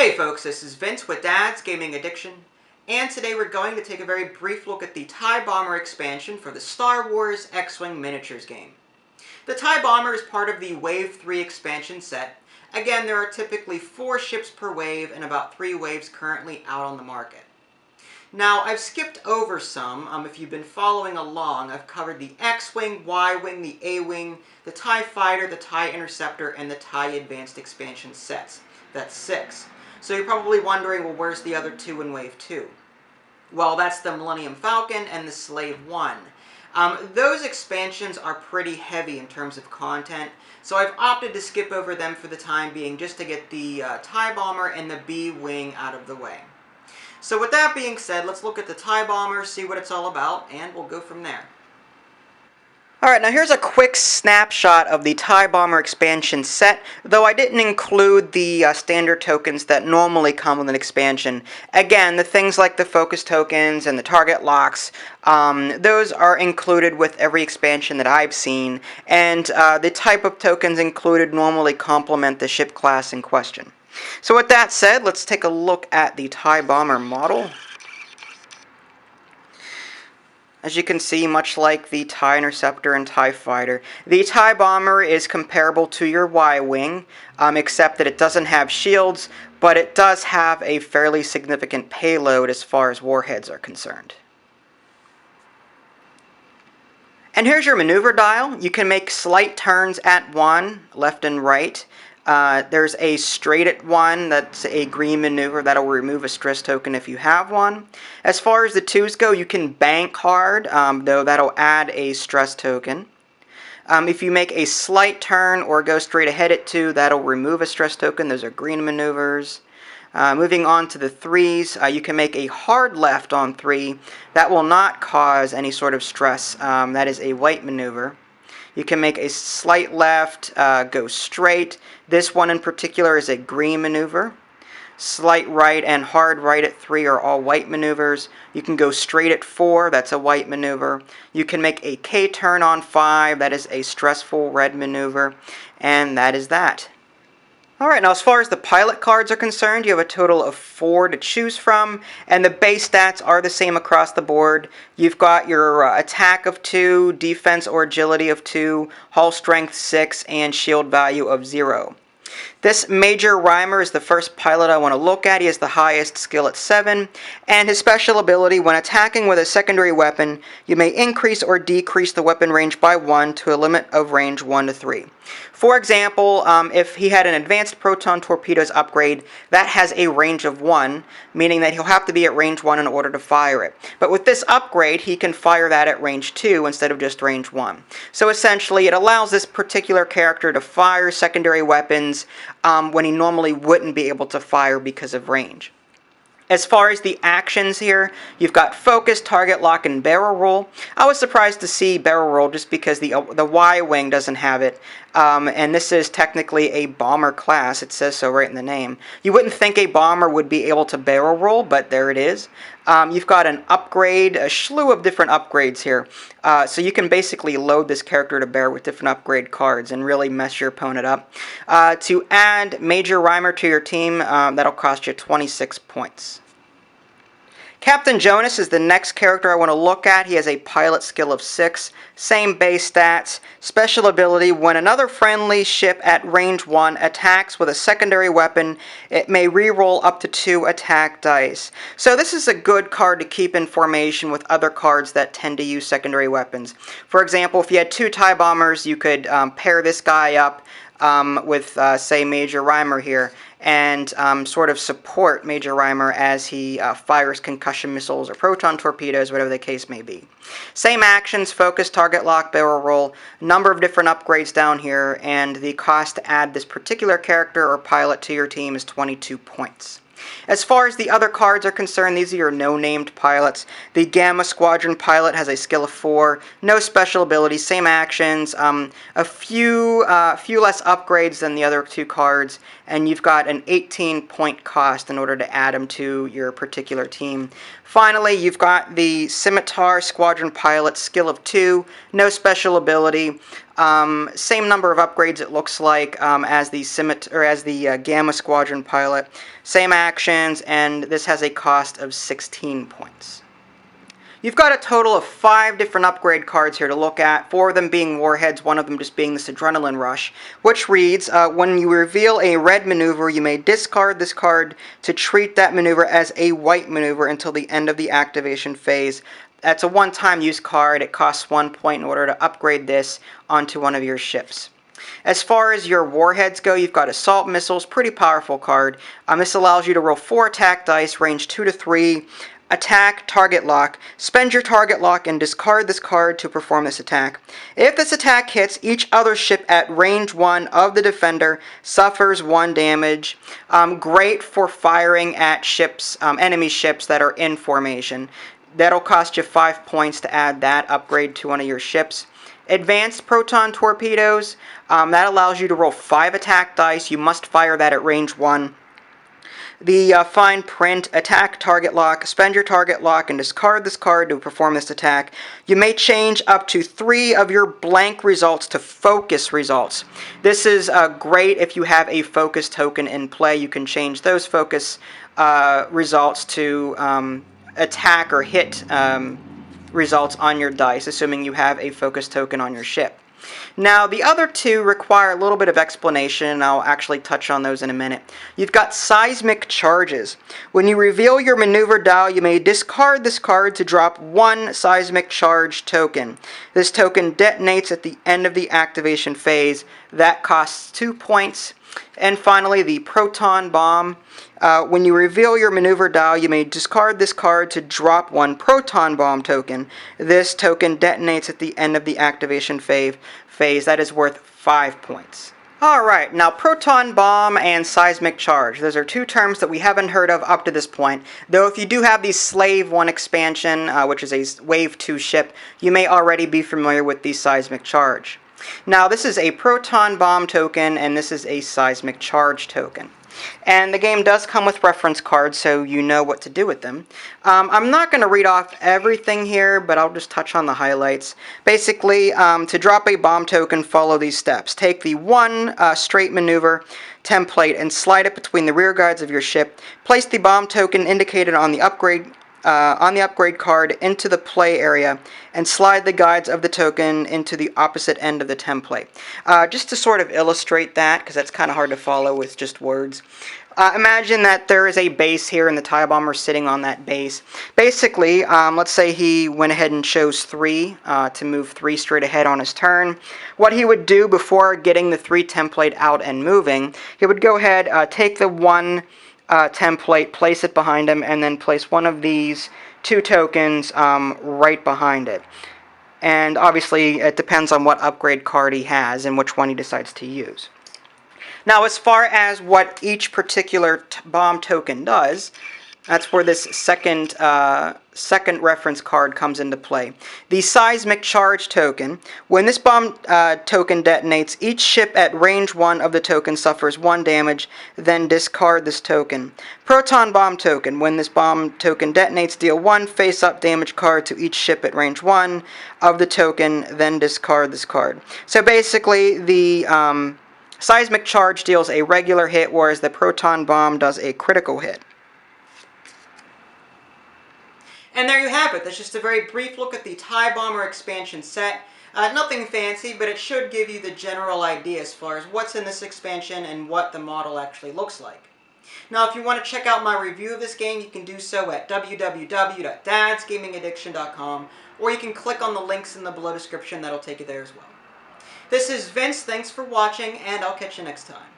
Hey folks, this is Vince with Dad's Gaming Addiction, and today we're going to take a very brief look at the TIE Bomber expansion for the Star Wars X-Wing Miniatures game. The TIE Bomber is part of the Wave 3 expansion set. Again, there are typically 4 ships per wave and about 3 waves currently out on the market. Now, I've skipped over some. If you've been following along, I've covered the X-Wing, Y-Wing, the A-Wing, the TIE Fighter, the TIE Interceptor, and the TIE Advanced expansion sets. That's 6. So you're probably wondering, well, where's the other 2 in Wave 2? Well, that's the Millennium Falcon and the Slave 1. Those expansions are pretty heavy in terms of content, so I've opted to skip over them for the time being just to get the TIE Bomber and the B-Wing out of the way. So with that being said, let's look at the TIE Bomber, see what it's all about, and we'll go from there. Alright, now here's a quick snapshot of the TIE Bomber expansion set, though I didn't include the standard tokens that normally come with an expansion. Again, the things like the focus tokens and the target locks, those are included with every expansion that I've seen, and the type of tokens included normally complement the ship class in question. So with that said, let's take a look at the TIE Bomber model. As you can see, much like the TIE Interceptor and TIE Fighter, the TIE Bomber is comparable to your Y-Wing, except that it doesn't have shields, but it does have a fairly significant payload as far as warheads are concerned. And here's your maneuver dial. You can make slight turns at 1, left and right. There's a straight at 1, that's a green maneuver, that'll remove a stress token if you have one. As far as the 2s go, you can bank hard, though that'll add a stress token. If you make a slight turn or go straight ahead at 2, that'll remove a stress token. Those are green maneuvers. Moving on to the 3s, you can make a hard left on 3. That will not cause any sort of stress. That is a white maneuver. You can make a slight left, go straight. This one in particular is a green maneuver. Slight right and hard right at 3 are all white maneuvers. You can go straight at 4, that's a white maneuver. You can make a K-turn on 5, that is a stressful red maneuver. And that is that. Alright, now as far as the pilot cards are concerned, you have a total of 4 to choose from, and the base stats are the same across the board. You've got your attack of 2, defense or agility of 2, hull strength 6, and shield value of 0. This Major Reimer is the first pilot I want to look at. He has the highest skill at 7, and his special ability, when attacking with a secondary weapon, you may increase or decrease the weapon range by 1 to a limit of range 1 to 3. For example, if he had an advanced proton torpedoes upgrade, that has a range of 1, meaning that he'll have to be at range 1 in order to fire it. But with this upgrade, he can fire that at range 2 instead of just range 1. So essentially, it allows this particular character to fire secondary weapons when he normally wouldn't be able to fire because of range. As far as the actions here, you've got focus, target lock, and barrel roll. I was surprised to see barrel roll just because the Y-Wing doesn't have it, and this is technically a bomber class. It says so right in the name. You wouldn't think a bomber would be able to barrel roll, but there it is. You've got an upgrade, a slew of different upgrades here, so you can basically load this character to bear with different upgrade cards and really mess your opponent up. To add Major Reimer to your team, that'll cost you 26 points. Captain Jonas is the next character I want to look at. He has a pilot skill of 6, same base stats, special ability, when another friendly ship at range 1 attacks with a secondary weapon, it may reroll up to 2 attack dice. So this is a good card to keep in formation with other cards that tend to use secondary weapons. For example, if you had 2 TIE Bombers, you could pair this guy up with, say, Major Reimer here, and sort of support Major Reimer as he fires concussion missiles or proton torpedoes, whatever the case may be. Same actions, focus, target lock, barrel roll, number of different upgrades down here, and the cost to add this particular character or pilot to your team is 22 points. As far as the other cards are concerned, these are your no-named pilots. The Gamma Squadron pilot has a skill of 4, no special abilities, same actions, a few less upgrades than the other 2 cards, and you've got an 18-point cost in order to add them to your particular team. Finally, you've got the Scimitar Squadron Pilot, skill of 2, no special ability. Same number of upgrades it looks like as the Gamma Squadron Pilot. Same actions, and this has a cost of 16 points. You've got a total of 5 different upgrade cards here to look at, 4 of them being warheads, 1 of them just being this Adrenaline Rush, which reads, when you reveal a red maneuver, you may discard this card to treat that maneuver as a white maneuver until the end of the activation phase. That's a one-time use card. It costs 1 point in order to upgrade this onto one of your ships. As far as your warheads go, you've got Assault Missiles, pretty powerful card. This allows you to roll 4 attack dice, range 2 to 3, attack, target lock. Spend your target lock and discard this card to perform this attack. If this attack hits, each other ship at range 1 of the defender suffers 1 damage. Great for firing at ships, enemy ships that are in formation. That'll cost you 5 points to add that upgrade to one of your ships. Advanced Proton Torpedoes, that allows you to roll 5 attack dice. You must fire that at range 1. The fine print, attack, target lock, spend your target lock and discard this card to perform this attack. You may change up to 3 of your blank results to focus results. This is great if you have a focus token in play. You can change those focus results to attack or hit results on your dice, assuming you have a focus token on your ship. Now, the other 2 require a little bit of explanation, and I'll actually touch on those in a minute. You've got Seismic Charges. When you reveal your maneuver dial, you may discard this card to drop 1 Seismic Charge token. This token detonates at the end of the activation phase. That costs 2 points. And finally, the Proton Bomb. When you reveal your maneuver dial, you may discard this card to drop 1 Proton Bomb token. This token detonates at the end of the activation phase. That is worth 5 points. Alright, now Proton Bomb and Seismic Charge. Those are 2 terms that we haven't heard of up to this point. Though if you do have the Slave 1 expansion, which is a Wave 2 ship, you may already be familiar with the Seismic Charge. Now, this is a Proton Bomb token, and this is a Seismic Charge token. And the game does come with reference cards, so you know what to do with them. I'm not going to read off everything here, but I'll just touch on the highlights. Basically, to drop a bomb token, follow these steps. Take the 1 straight maneuver template and slide it between the rear guides of your ship. Place the bomb token indicated on the upgrade card into the play area and slide the guides of the token into the opposite end of the template. Just to sort of illustrate that, because that's kind of hard to follow with just words. Imagine that there is a base here and the TIE bomber sitting on that base. Basically, let's say he went ahead and chose 3 to move 3 straight ahead on his turn. What he would do before getting the 3 template out and moving, he would go ahead, take the 1 template, place it behind him, and then place one of these 2 tokens right behind it. And obviously it depends on what upgrade card he has and which one he decides to use. Now, as far as what each particular bomb token does, that's where this second reference card comes into play. The Seismic Charge token. When this bomb token detonates, each ship at range 1 of the token suffers 1 damage, then discard this token. Proton Bomb token. When this bomb token detonates, deal 1 face-up damage card to each ship at range 1 of the token, then discard this card. So basically, the Seismic Charge deals a regular hit, whereas the Proton Bomb does a critical hit. And there you have it. That's just a very brief look at the TIE Bomber expansion set. Nothing fancy, but it should give you the general idea as far as what's in this expansion and what the model actually looks like. Now, if you want to check out my review of this game, you can do so at www.dadsgamingaddiction.com, or you can click on the links in the below description. That'll take you there as well. This is Vince. Thanks for watching, and I'll catch you next time.